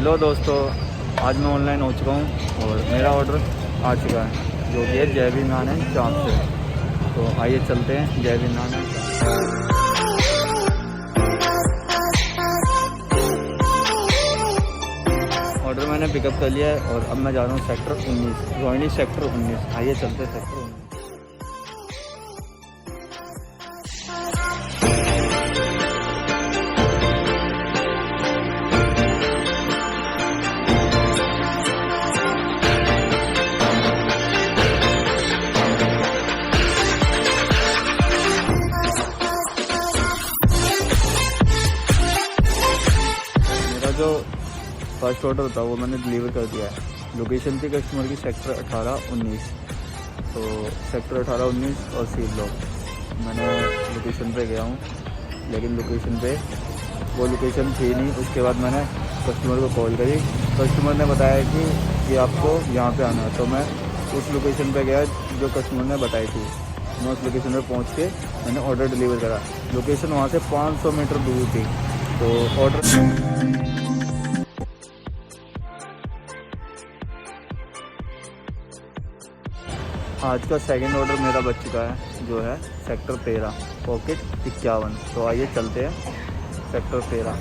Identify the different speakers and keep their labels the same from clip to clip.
Speaker 1: Hello दोस्तों, आज मैं ऑनलाइन हो चुका हूँ और मेरा ऑर्डर आ चुका है जो कि है जयवीर नान एंड चाँप से। तो आइए चलते हैं जयवीर नान एंड चाँप। ऑर्डर मैंने पिकअप कर लिया है और अब मैं जा रहा हूँ सेक्टर 19, रोहिणी सेक्टर 19। आइए चलते हैं सेक्टर 19। जो फर्स्ट ऑर्डर था वो मैंने डिलीवर कर दिया है। लोकेशन थी कस्टमर की सेक्टर 18-19। तो सेक्टर 18-19 और सी ब्लॉक मैंने लोकेशन पे गया हूँ, लेकिन लोकेशन पे वो लोकेशन थी नहीं। उसके बाद मैंने कस्टमर को कॉल करी, कस्टमर ने बताया कि आपको यहाँ पे आना है। तो मैं उस लोकेशन पे गया जो कस्टमर ने बताई थी। मैं उस लोकेशन पे पहुँच के मैंने ऑर्डर डिलीवर करा। लोकेशन वहाँ से 500 मीटर दूर थी। तो ऑर्डर आज का सेकंड ऑर्डर मेरा बच चुका है जो है सेक्टर 13 पॉकेट 51। तो आइए चलते हैं सेक्टर 13।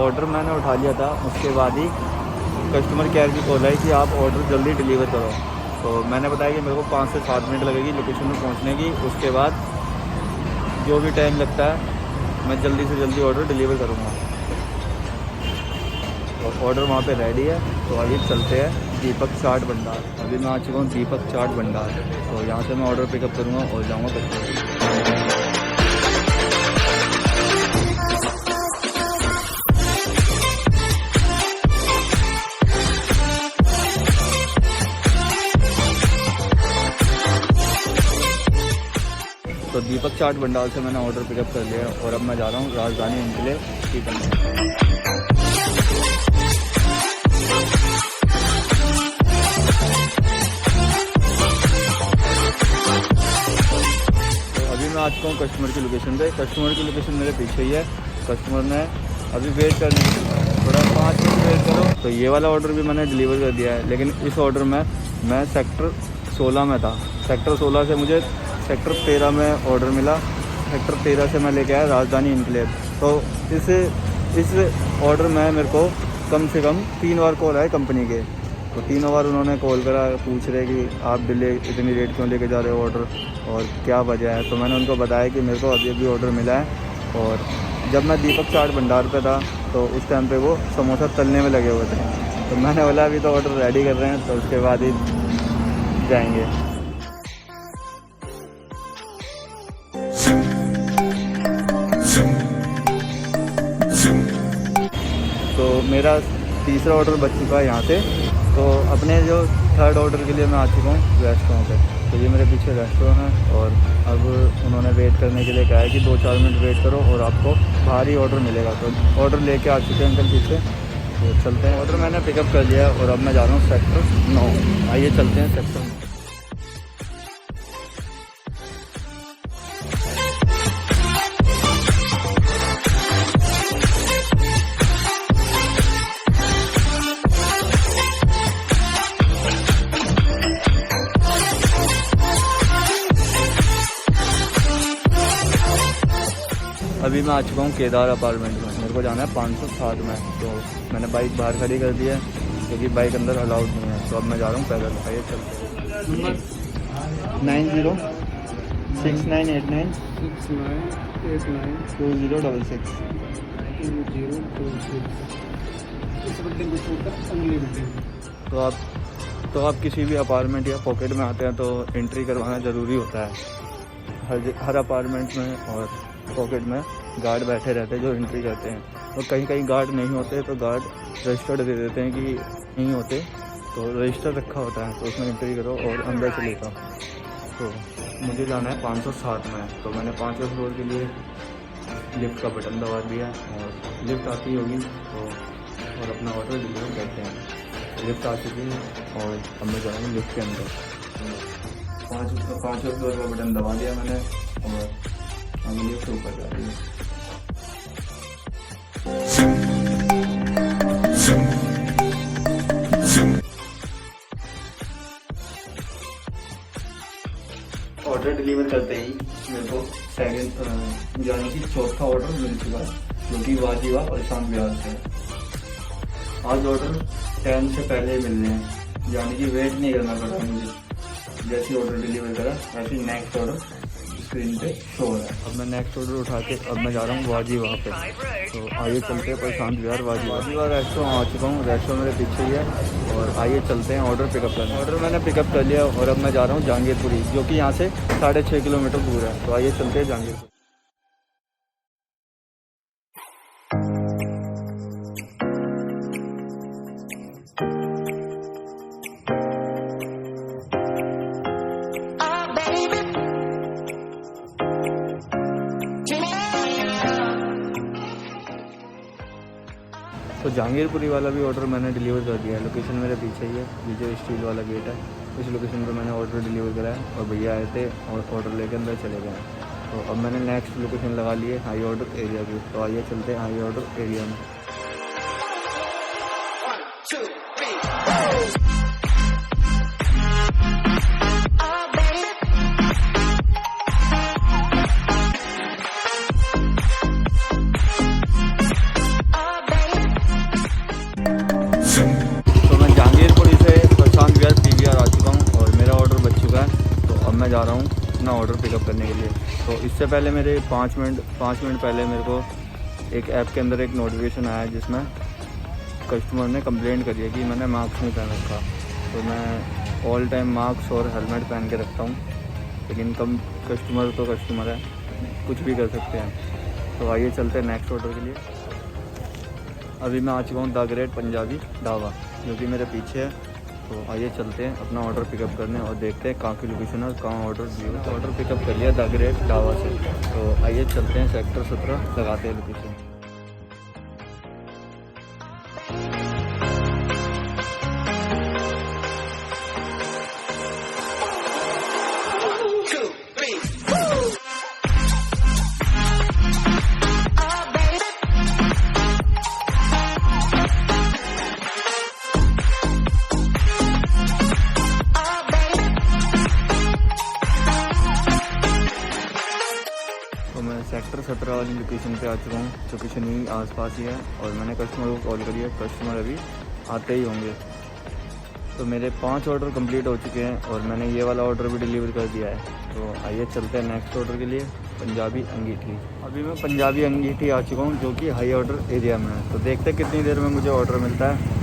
Speaker 1: ऑर्डर मैंने उठा लिया था, उसके बाद ही कस्टमर केयर की कॉल आई कि आप ऑर्डर जल्दी डिलीवर करो। तो मैंने बताया कि मेरे को 5 से 7 मिनट लगेगी लोकेशन में पहुंचने की। उसके बाद जो भी टाइम लगता है मैं जल्दी से जल्दी ऑर्डर डिलीवर करूँगा। तो ऑर्डर वहाँ पे रेडी है। तो आइए चलते हैं दीपक चाट भंडार। अभी मैं आ चुका हूँ दीपक चाट भंडार। तो यहाँ से मैं ऑर्डर पिकअप करूँगा और जाऊँगा कस्टमर। तो दीपक चाट भंडार से मैंने ऑर्डर पिकअप कर लिया और अब मैं जा रहा हूँ राजधानी इन के लिए टी करने। मैं आ चुका हूँ कस्टमर की लोकेशन पे। कस्टमर की लोकेशन मेरे पीछे ही है। कस्टमर ने अभी वेट करने थोड़ा 5 मिनट वेट करो। तो ये वाला ऑर्डर भी मैंने डिलीवर कर दिया है, लेकिन इस ऑर्डर में मैं सेक्टर 16 में था। सेक्टर 16 से मुझे सेक्टर 13 में ऑर्डर मिला। सेक्टर 13 से मैं लेके आया राजधानी इनक्लेव। तो इस ऑर्डर में मेरे को कम से कम 3 बार कॉल आए कंपनी के। तो 3 बार उन्होंने कॉल करा, पूछ रहे कि आप डिले इतनी लेट क्यों लेके जा रहे हो ऑर्डर और क्या वजह है। तो मैंने उनको बताया कि मेरे को अभी ऑर्डर मिला है। और जब मैं दीपक चाट भंडार पे था तो उस टाइम पे वो समोसा तलने में लगे हुए थे। तो मैंने बोला अभी तो ऑर्डर रेडी कर रहे हैं, तो उसके बाद ही जाएंगे। तो मेरा तीसरा ऑर्डर बच चुका है यहाँ से। तो अपने जो थर्ड ऑर्डर के लिए मैं आ चुका हूँ रेस्टोरेंट पे। तो ये मेरे पीछे रेस्टोरेंट है और अब उन्होंने वेट करने के लिए कहा है कि 2-4 मिनट वेट करो और आपको बाहर ही ऑर्डर मिलेगा। तो ऑर्डर लेके आ चुके हैं अंकल पीछे। तो चलते हैं। ऑर्डर मैंने पिकअप कर लिया है और अब मैं जा रहा हूँ सेक्टर 9। आइए चलते हैं सेक्टर 9। अभी मैं आ चुका हूँ केदार अपार्टमेंट में। मेरे को जाना है 507 में। तो मैंने बाइक बाहर खड़ी कर दी है क्योंकि बाइक अंदर अलाउड नहीं है। तो अब मैं जा रहा हूँ पैदल। आइए चलते हैं। 9069892066। तो आप किसी भी अपार्टमेंट या पॉकेट में आते हैं तो एंट्री करवाना ज़रूरी होता है। हर अपार्टमेंट में और पॉकेट में गार्ड बैठे रहते हैं जो एंट्री करते हैं। और कहीं कहीं गार्ड नहीं होते तो गार्ड रजिस्टर्ड दे देते हैं कि नहीं होते, तो रजिस्टर रखा होता है। तो उसमें एंट्री करो और अंदर से लेकर। तो मुझे जाना है 507 में। तो मैंने 5वें फ्लोर के लिए लिफ्ट का बटन दबा दिया और लिफ्ट आती होगी तो और अपना ऑर्डर डिलीवर करते हैं। लिफ्ट आ चुकी है और अब मैं जाऊँगा लिफ्ट के अंदर। 5वें फ्लोर का बटन दबा दिया मैंने और अभी लिफ्ट ऊपर जा रही है। ही मेरे को सेकंड यानी कि चौथा ऑर्डर मिल चुका है, जो कि वाजिबा प्रशांत विहार से है। आज ऑर्डर 10 से पहले ही मिल रहे हैं, यानी कि वेट नहीं करना पड़ रहा मुझे। जैसे ऑर्डर डिलीवर करा वैसे ही नेक्स्ट ऑर्डर स्क्रीन पे शो हो रहा है। अब मैं नेक्स्ट ऑर्डर उठा के अब मैं जा रहा हूँ वाजिबा पे। तो आइए चलते हैं प्रशांत विहार वाजिबा रेस्टोरेंट आ चुका हूँ। रेस्टोरेंट मेरे पीछे ही है और आइए चलते हैं ऑर्डर पिकअप करने। ऑर्डर मैंने पिकअप कर लिया और अब मैं जा रहा हूँ जहांगीरपुरी, जो कि यहाँ से 6.5 किलोमीटर दूर है। तो आइए चलते हैं जहांगीरपुर। तो जहांगीरपुरी वाला भी ऑर्डर मैंने डिलीवर कर दिया है। लोकेशन मेरे पीछे ही है, ये जो स्टील वाला गेट है इस लोकेशन पर मैंने ऑर्डर डिलीवर करा है और भैया आए थे और ऑर्डर लेकर अंदर चले गए। तो अब मैंने नेक्स्ट लोकेशन लगा ली है हाई ऑर्डर एरिया की। तो आइए चलते हैं हाई ऑर्डर एरिया में। मैं जा रहा हूँ अपना ऑर्डर पिकअप करने के लिए। तो इससे पहले मेरे 5 मिनट पहले मेरे को एक ऐप के अंदर एक नोटिफिकेशन आया जिसमें कस्टमर ने कंप्लेंट करी है कि मैंने मास्क नहीं पहन रखा। तो मैं ऑल टाइम मास्क और हेलमेट पहन के रखता हूँ, लेकिन कस्टमर तो कस्टमर है, कुछ भी कर सकते हैं। तो आइए चलते हैं नेक्स्ट ऑर्डर के लिए। अभी मैं आ चुका हूँ द ग्रेट पंजाबी ढाबा, जो कि मेरे पीछे है। तो आइए चलते हैं अपना ऑर्डर पिकअप करने और देखते हैं कहाँ की लोकेशन है और कहाँ ऑर्डर दिया। तो ऑर्डर पिकअप कर लिया द ग्रेट ढाबा से। तो आइए चलते हैं सेक्टर 17 लगाते हैं लोकेशन। सेक्टर 17 वाली लोकेशन पे आ चुका हूँ। लोकेशन ही आसपास ही है और मैंने कस्टमर को कॉल करी है, कस्टमर अभी आते ही होंगे। तो मेरे 5 ऑर्डर कंप्लीट हो चुके हैं और मैंने ये वाला ऑर्डर भी डिलीवर कर दिया है। तो आइए चलते हैं नेक्स्ट ऑर्डर के लिए, पंजाबी अंगीठी। अभी मैं पंजाबी अंगीठी आ चुका हूँ, जो कि हाई ऑर्डर एरिया में है। तो देखते हैं कितनी देर में मुझे ऑर्डर मिलता है।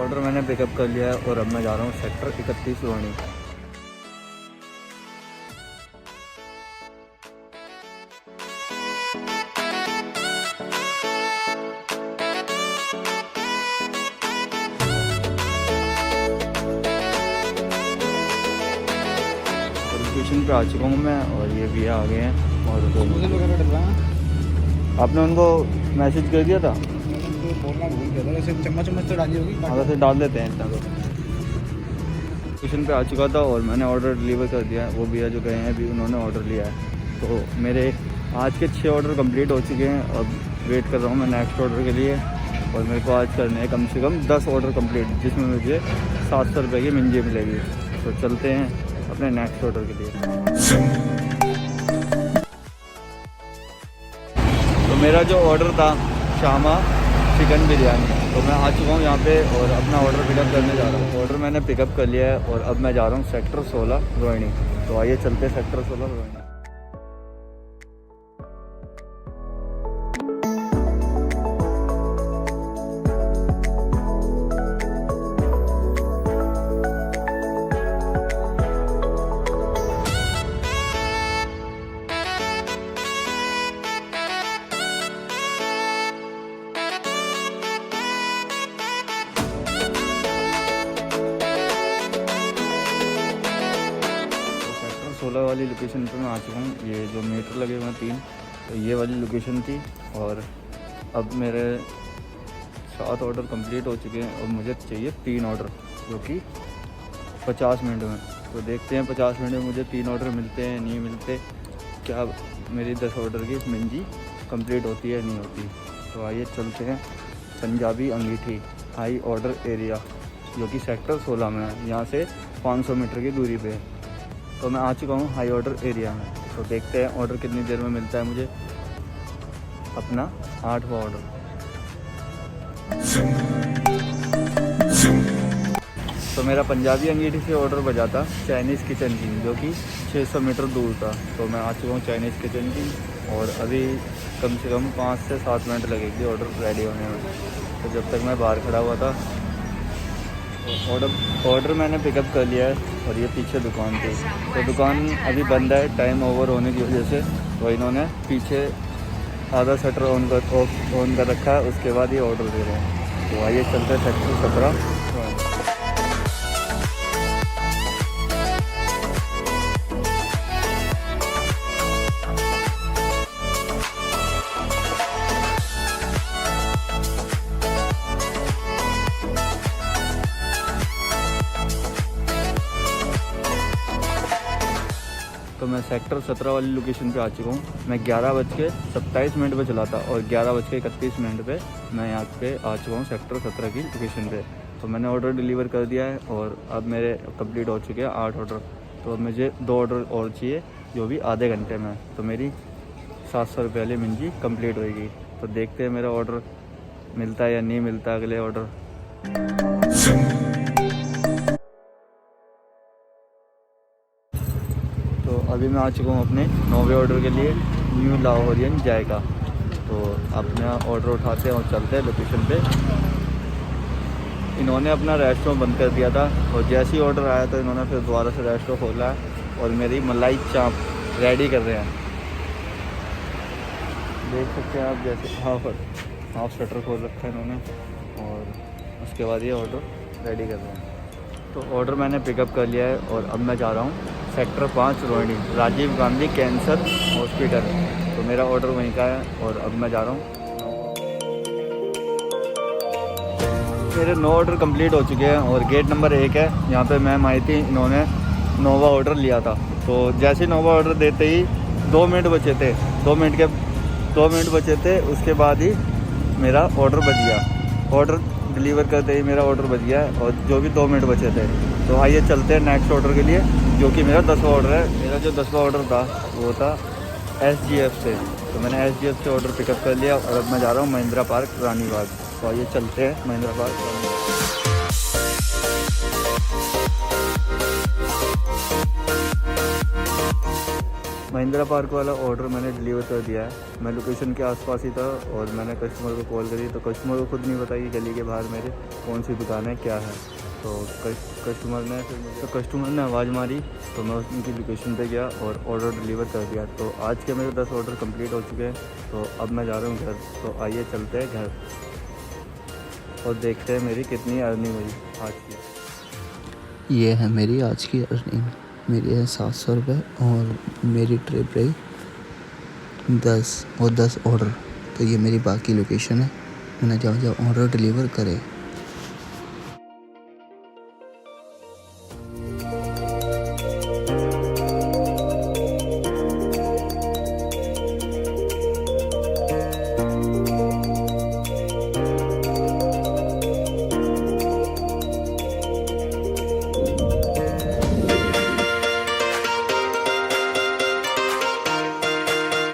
Speaker 1: ऑर्डर मैंने पिकअप कर लिया है और अब मैं जा रहा हूँ सेक्टर 31 रोहिणी। लोकेशन पे आ चुका हूँ मैं और ये भैया आ गए हैं। और आपने उनको मैसेज कर दिया था?
Speaker 2: बोलना भूल गया था। वैसे चम्मच तो डाली होगी,
Speaker 1: वैसे डाल देते हैं इतना। तो लोकेशन पे आ चुका था और मैंने ऑर्डर डिलीवर कर दिया है। वो भैया जो गए हैं अभी उन्होंने ऑर्डर लिया है। तो मेरे आज के 6 ऑर्डर कंप्लीट हो चुके हैं। अब वेट कर रहा हूँ मैं नेक्स्ट ऑर्डर के लिए और मेरे को आज करने हैं कम से कम 10 ऑर्डर कंप्लीट, जिसमें मुझे 700 रुपये की मंजी मिलेगी। तो चलते हैं अपने नेक्स्ट ऑर्डर के लिए। तो मेरा जो ऑर्डर था शामा चिकन बिरयानी, तो मैं आ चुका हूँ यहाँ पे और अपना ऑर्डर पिकअप करने जा रहा हूँ। ऑर्डर मैंने पिकअप कर लिया है और अब मैं जा रहा हूँ सेक्टर 16 रोहिणी। तो आइए चलते हैं सेक्टर 16 रोहिणी। वाली लोकेशन पे मैं आ चुका हूँ। ये जो मीटर लगे हुए हैं 3, तो ये वाली लोकेशन थी। और अब मेरे 7 ऑर्डर कंप्लीट हो चुके हैं और मुझे चाहिए 3 ऑर्डर, जो कि 50 मिनट में। तो देखते हैं 50 मिनट में मुझे 3 ऑर्डर मिलते हैं नहीं मिलते, क्या मेरी 10 ऑर्डर की मंजी कंप्लीट होती है नहीं होती। तो आइए चलते हैं पंजाबी अंगीठी हाई ऑर्डर एरिया, जो कि सेक्टर 16 में है। यहाँ से 500 मीटर की दूरी पे है। तो मैं आ चुका हूँ हाई ऑर्डर एरिया में। तो देखते हैं ऑर्डर कितनी देर में मिलता है मुझे, अपना 8वां ऑर्डर। तो मेरा पंजाबी अंगीठी से ऑर्डर बजा था चाइनीज़ किचन की, जो कि 600 मीटर दूर था। तो मैं आ चुका हूँ चाइनीज़ किचन की, और अभी कम से कम 5 से 7 मिनट लगेगी ऑर्डर रेडी होने में। तो जब तक मैं बाहर खड़ा हुआ था, ऑर्डर मैंने पिकअप कर लिया है, और ये पीछे दुकान थी। तो दुकान अभी बंद है टाइम ओवर होने की वजह से। तो इन्होंने पीछे आधा शटर ऑन कर रखा है, उसके बाद ये ऑर्डर दे रहे हैं। तो आइए चलते हैं सेक्टर 17। तो मैं सेक्टर 17 वाली लोकेशन पे आ चुका हूँ। मैं 11:27 पे चला था, और 11:31 पे मैं यहाँ पे आ चुका हूँ सेक्टर 17 की लोकेशन पे। तो मैंने ऑर्डर डिलीवर कर दिया है, और अब मेरे कंप्लीट हो चुके हैं 8 ऑर्डर। तो अब मुझे 2 ऑर्डर और चाहिए, जो भी आधे घंटे में। तो मेरी 700 रुपये वाली मिंजी कंप्लीट होएगी। तो देखते हैं मेरा ऑर्डर मिलता है या नहीं मिलता अगले ऑर्डर। तो अभी मैं आ चुका हूँ अपने 9वें ऑर्डर के लिए, न्यू लाहौरियन जायका। तो अपना ऑर्डर उठाते हैं और चलते हैं लोकेशन पे। इन्होंने अपना रेस्टोरेंट बंद कर दिया था, और जैसे ही ऑर्डर आया तो इन्होंने फिर दोबारा से रेस्टोरेंट खोला है, और मेरी मलाई चाप रेडी कर रहे हैं। देख सकते हैं आप, जैसे हाफ शटर खोल रखा है इन्होंने, और उसके बाद ये ऑर्डर रेडी कर रहे हैं। तो ऑर्डर मैंने पिकअप कर लिया है, और अब मैं जा रहा हूँ sector 5 Rohini, Rajiv Gandhi cancer hospital. तो मेरा ऑर्डर वहीं का है, और अब मैं जा रहा हूँ। मेरे 9 ऑर्डर कंप्लीट हो चुके हैं, और गेट नंबर 1 है, यहाँ पे मैम आई थी, इन्होंने 9वां ऑर्डर लिया था। तो जैसे ही 9वां ऑर्डर देते ही 2 मिनट बचे थे, 2 मिनट बचे थे, उसके बाद ही मेरा ऑर्डर बच गया। ऑर्डर डिलीवर करते ही मेरा ऑर्डर बच गया, और जो भी 2 मिनट बचे थे। तो आइए चलते हैं नेक्स्ट ऑर्डर के लिए, जो कि मेरा 10वां ऑर्डर है। मेरा जो 10वां ऑर्डर था वो था SGF से। तो मैंने SGF से ऑर्डर पिकअप कर लिया, और अब मैं जा रहा हूँ महिंद्रा पार्क रानीबाग। तो आइए चलते हैं महिंद्रा पार्क रानीबाग। महिंद्रा पार्क वाला ऑर्डर मैंने डिलीवर कर दिया है। मैं लोकेशन के आसपास ही था, और मैंने कस्टमर को कॉल करी, तो कस्टमर को खुद नहीं बताई गली के बाहर मेरे कौन सी दुकान है, क्या है। तो कस्टमर ने आवाज़ मारी, तो मैं उनकी लोकेशन पे गया और ऑर्डर डिलीवर कर दिया। तो आज के मेरे 10 ऑर्डर कंप्लीट हो चुके हैं। तो अब मैं जा रहा हूँ घर। तो आइए चलते हैं घर, और देखते हैं मेरी कितनी अर्निंग हुई आज की।
Speaker 3: ये है मेरी आज की अर्निंग। मेरी है 700 रुपये, और मेरी ट्रिप रही 10 ऑर्डर। तो ये मेरी बाकी लोकेशन है। मैंने जहाँ ऑर्डर डिलीवर करे